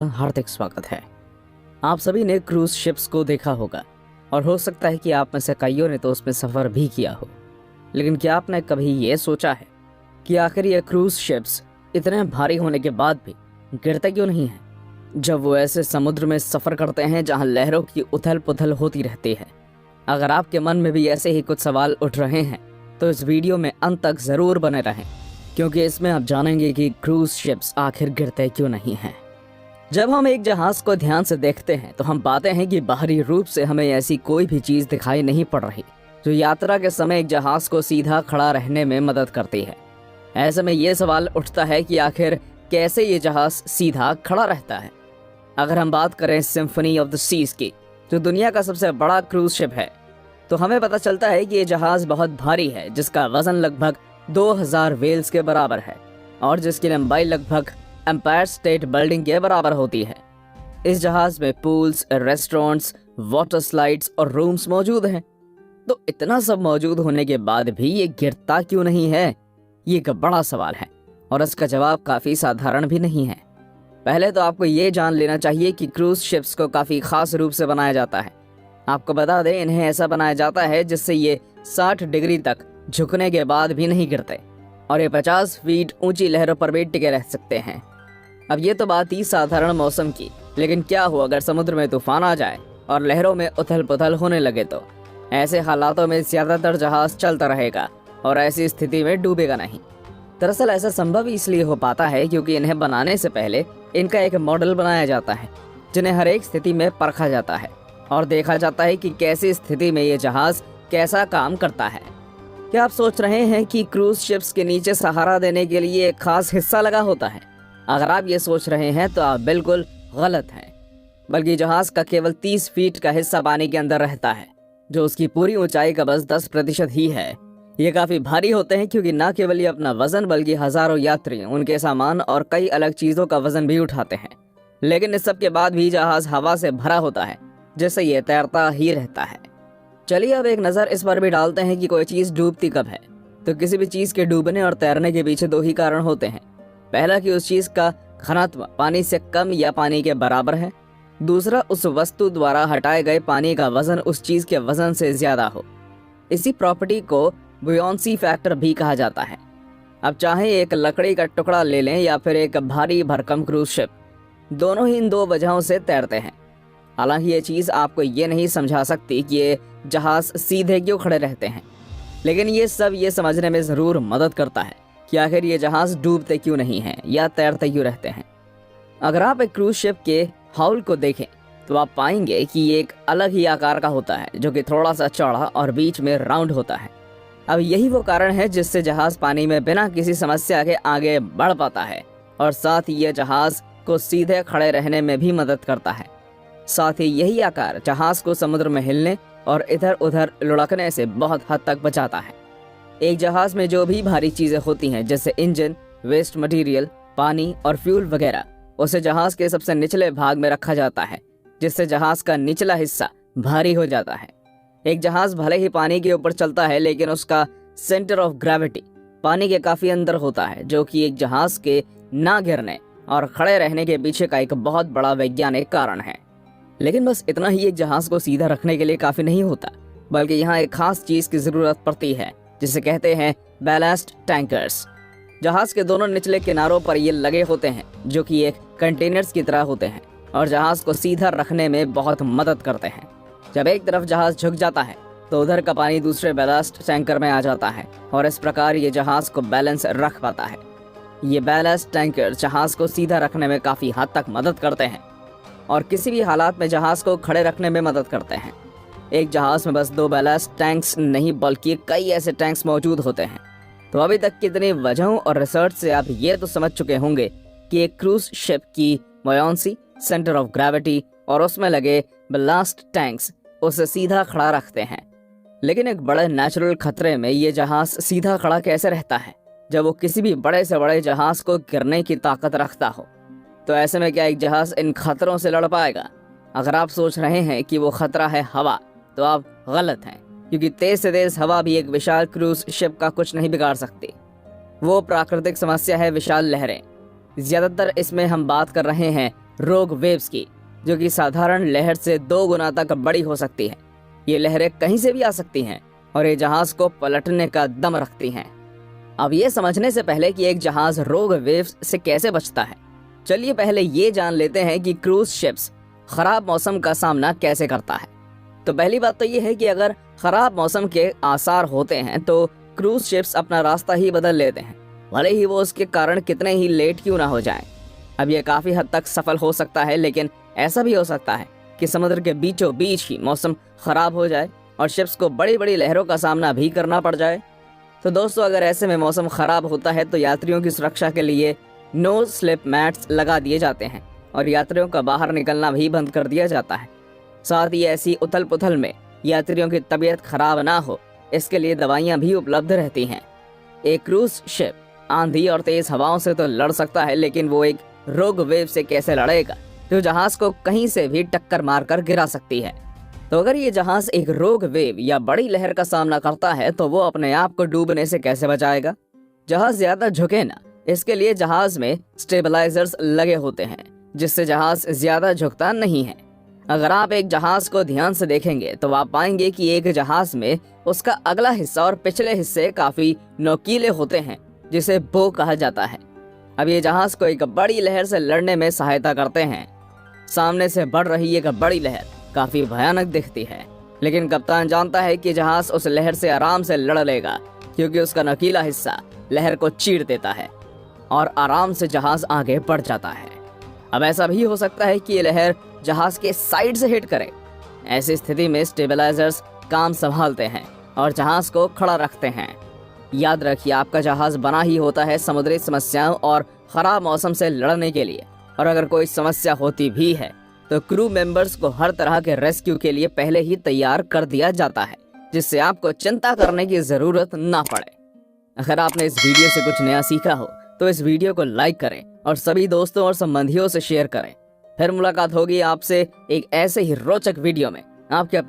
हार्दिक स्वागत है। आप सभी ने क्रूज शिप्स को देखा होगा और हो सकता है कि आप में से कईयों ने तो उसमें सफ़र भी किया हो। लेकिन क्या आपने कभी ये सोचा है कि आखिर ये क्रूज शिप्स इतने भारी होने के बाद भी गिरते क्यों नहीं हैं? जब वो ऐसे समुद्र में सफ़र करते हैं जहां लहरों की उथल पुथल होती रहती है। अगर आपके मन में भी ऐसे ही कुछ सवाल उठ रहे हैं तो इस वीडियो में अंत तक ज़रूर बने रहें, क्योंकि इसमें आप जानेंगे कि क्रूज शिप्स आखिर गिरते क्यों नहीं हैं। जब हम एक जहाज को ध्यान से देखते हैं तो हम पाते हैं कि बाहरी रूप से हमें ऐसी कोई भी चीज दिखाई नहीं पड़ रही जो यात्रा के समय एक जहाज को सीधा खड़ा रहने में मदद करती है। ऐसे में ये सवाल उठता है कि आखिर कैसे ये जहाज सीधा खड़ा रहता है। अगर हम बात करें सिम्फनी ऑफ द सीज की, जो दुनिया का सबसे बड़ा क्रूज शिप है, तो हमें पता चलता है कि ये जहाज बहुत भारी है, जिसका वजन लगभग 2000 व्हेल्स के बराबर है और जिसकी लंबाई लगभग एम्पायर स्टेट बिल्डिंग के बराबर होती है। इस जहाज में पूल्स, रेस्टोरेंट्स, वाटर स्लाइड्स और रूम्स मौजूद हैं। तो इतना सब मौजूद होने के बाद भी ये गिरता क्यों नहीं है? ये एक बड़ा सवाल है और इसका जवाब काफी साधारण भी नहीं है। पहले तो आपको ये जान लेना चाहिए कि क्रूज शिप्स को काफी खास रूप से बनाया जाता है। आपको बता दें, इन्हें ऐसा बनाया जाता है जिससे ये 60 डिग्री तक झुकने के बाद भी नहीं गिरते और ये 50 फीट ऊंची लहरों पर भी टिके रह सकते हैं। अब ये तो बात ही साधारण मौसम की, लेकिन क्या हो अगर समुद्र में तूफान आ जाए और लहरों में उथल पुथल होने लगे तो? ऐसे हालातों में ज्यादातर जहाज चलता रहेगा और ऐसी स्थिति में डूबेगा नहीं। दरअसल ऐसा संभव इसलिए हो पाता है क्योंकि इन्हें बनाने से पहले इनका एक मॉडल बनाया जाता है, जिन्हें हर एक स्थिति में परखा जाता है और देखा जाता है कि कैसी स्थिति में ये जहाज कैसा काम करता है। क्या आप सोच रहे हैं कि क्रूज शिप्स के नीचे सहारा देने के लिए एक खास हिस्सा लगा होता है? अगर आप ये सोच रहे हैं तो आप बिल्कुल गलत हैं। बल्कि जहाज का केवल 30 फीट का हिस्सा पानी के अंदर रहता है, जो उसकी पूरी ऊंचाई का बस 10% ही है। ये काफी भारी होते हैं क्योंकि न केवल ये अपना वजन बल्कि हजारों यात्री, उनके सामान और कई अलग चीजों का वजन भी उठाते हैं। लेकिन इस सब के बाद भी जहाज हवा से भरा होता है, जिससे ये तैरता ही रहता है। चलिए अब एक नजर इस पर भी डालते हैं कि कोई चीज डूबती कब है। तो किसी भी चीज के डूबने और तैरने के पीछे दो ही कारण होते हैं। पहला कि उस चीज का घनत्व पानी से कम या पानी के बराबर है। दूसरा, उस वस्तु द्वारा हटाए गए पानी का वजन उस चीज के वजन से ज्यादा हो। इसी प्रॉपर्टी को बुयांसी फैक्टर भी कहा जाता है। अब चाहे एक लकड़ी का टुकड़ा ले लें या फिर एक भारी भरकम क्रूज शिप, दोनों ही इन दो वजहों से तैरते हैं। हालांकि ये चीज आपको ये नहीं समझा सकती कि ये जहाज सीधे क्यों खड़े रहते हैं, लेकिन ये सब ये समझने में जरूर मदद करता है कि आखिर ये जहाज डूबते क्यों नहीं हैं या तैरते क्यों रहते हैं। अगर आप एक क्रूज शिप के हाउल को देखें तो आप पाएंगे कि ये एक अलग ही आकार का होता है, जो कि थोड़ा सा चौड़ा और बीच में राउंड होता है। अब यही वो कारण है जिससे जहाज पानी में बिना किसी समस्या के आगे बढ़ पाता है और साथ ही ये जहाज को सीधे खड़े रहने में भी मदद करता है। साथ ही यही आकार जहाज को समुद्र में हिलने और इधर उधर लुढ़कने से बहुत हद तक बचाता है। एक जहाज में जो भी भारी चीजें होती हैं, जैसे इंजन, वेस्ट मटेरियल, पानी और फ्यूल वगैरह, उसे जहाज के सबसे निचले भाग में रखा जाता है, जिससे जहाज का निचला हिस्सा भारी हो जाता है। एक जहाज भले ही पानी के ऊपर चलता है, लेकिन उसका सेंटर ऑफ ग्रेविटी पानी के काफी अंदर होता है, जो कि एक जहाज के ना गिरने और खड़े रहने के पीछे का एक बहुत बड़ा वैज्ञानिक कारण है। लेकिन बस इतना ही एक जहाज को सीधा रखने के लिए काफी नहीं होता, बल्कि यहाँ एक खास चीज की जरूरत पड़ती है, जिसे कहते हैं बैलास्ट टैंकर्स। जहाज के दोनों निचले किनारों पर ये लगे होते हैं, जो कि एक कंटेनर्स की तरह होते हैं और जहाज को सीधा रखने में बहुत मदद करते हैं। जब एक तरफ जहाज झुक जाता है तो उधर का पानी दूसरे बैलास्ट टैंकर में आ जाता है और इस प्रकार ये जहाज को बैलेंस रख पाता है। ये बैलास्ट टैंकर जहाज को सीधा रखने में काफी हद तक मदद करते हैं और किसी भी हालात में जहाज को खड़े रखने में मदद करते हैं। एक जहाज में बस 2 बैलास्ट टैंक्स नहीं, बल्कि कई ऐसे टैंक्स मौजूद होते हैं। तो अभी तक कितनी वजहों और रिसर्च से आप ये तो समझ चुके होंगे कि एक क्रूज शिप की बुयांसी, सेंटर ऑफ ग्रेविटी और उसमें लगे बैलास्ट टैंक्स उसे सीधा खड़ा रखते हैं। लेकिन एक बड़े नेचुरल खतरे में ये जहाज सीधा खड़ा कैसे रहता है, जब वो किसी भी बड़े से बड़े जहाज को गिरने की ताकत रखता हो? तो ऐसे में क्या एक जहाज इन खतरों से लड़ पाएगा? अगर आप सोच रहे हैं कि वो खतरा है हवा, तो आप गलत हैं, क्योंकि तेज से तेज हवा भी एक विशाल क्रूज शिप का कुछ नहीं बिगाड़ सकती। वो प्राकृतिक समस्या है विशाल लहरें। ज्यादातर इसमें हम बात कर रहे हैं रोग वेव्स की, जो कि साधारण लहर से 2 गुना तक बड़ी हो सकती है। ये लहरें कहीं से भी आ सकती हैं और ये जहाज को पलटने का दम रखती हैं। अब ये समझने से पहले कि एक जहाज रोग वेव्स से कैसे बचता है, चलिए पहले ये जान लेते हैं कि क्रूज शिप्स खराब मौसम का सामना कैसे करता है। तो पहली बात तो ये है कि अगर खराब मौसम के आसार होते हैं तो क्रूज शिप्स अपना रास्ता ही बदल लेते हैं, भले ही वो उसके कारण कितने ही लेट क्यों ना हो जाएं। अब ये काफी हद तक सफल हो सकता है, लेकिन ऐसा भी हो सकता है कि समुद्र के बीचों बीच ही मौसम खराब हो जाए और शिप्स को बड़ी बड़ी लहरों का सामना भी करना पड़ जाए। तो दोस्तों, अगर ऐसे में मौसम खराब होता है तो यात्रियों की सुरक्षा के लिए नो स्लिप मैट्स लगा दिए जाते हैं और यात्रियों का बाहर निकलना भी बंद कर दिया जाता है। साथ ही ऐसी उथल पुथल में यात्रियों की तबीयत खराब ना हो, इसके लिए दवाइयां भी उपलब्ध रहती हैं। एक क्रूज शिप आंधी और तेज हवाओं से तो लड़ सकता है, लेकिन वो एक रोग वेव से कैसे लड़ेगा जो जहाज को कहीं से भी टक्कर मारकर गिरा सकती है। तो अगर ये जहाज एक रोग वेव या बड़ी लहर का सामना करता है तो वो अपने आप को डूबने से कैसे बचाएगा। जहाज ज्यादा झुके ना, इसके लिए जहाज में स्टेबलाइजर्स लगे होते हैं, जिससे जहाज ज्यादा झुकता नहीं है। अगर आप एक जहाज को ध्यान से देखेंगे तो आप पाएंगे कि एक जहाज में उसका अगला हिस्सा और पिछले हिस्से काफी नोकीले होते हैं, जिसे बो कहा जाता है। अब ये जहाज को एक बड़ी लहर से लड़ने में सहायता करते हैं। सामने से बढ़ रही एक बड़ी लहर काफी भयानक दिखती है, लेकिन कप्तान जानता है कि जहाज उस लहर से आराम से लड़ लेगा, क्योंकि उसका नकीला हिस्सा लहर को चीर देता है और आराम से जहाज आगे बढ़ जाता है। अब ऐसा भी हो सकता है कि ये लहर जहाज के साइड से हिट करे। ऐसी स्थिति में स्टेबलाइजर्स काम संभालते हैं और जहाज को खड़ा रखते हैं। याद रखिए, आपका जहाज बना ही होता है समुद्री समस्याओं और खराब मौसम से लड़ने के लिए, और अगर कोई समस्या होती भी है तो क्रू मेंबर्स को हर तरह के रेस्क्यू के लिए पहले ही तैयार कर दिया जाता है, जिससे आपको चिंता करने की जरूरत ना पड़े। अगर आपने इस वीडियो से कुछ नया सीखा हो तो इस वीडियो को लाइक करें और सभी दोस्तों और संबंधियों से शेयर करें। फिर मुलाकात होगी आपसे एक ऐसे ही रोचक वीडियो में। आपके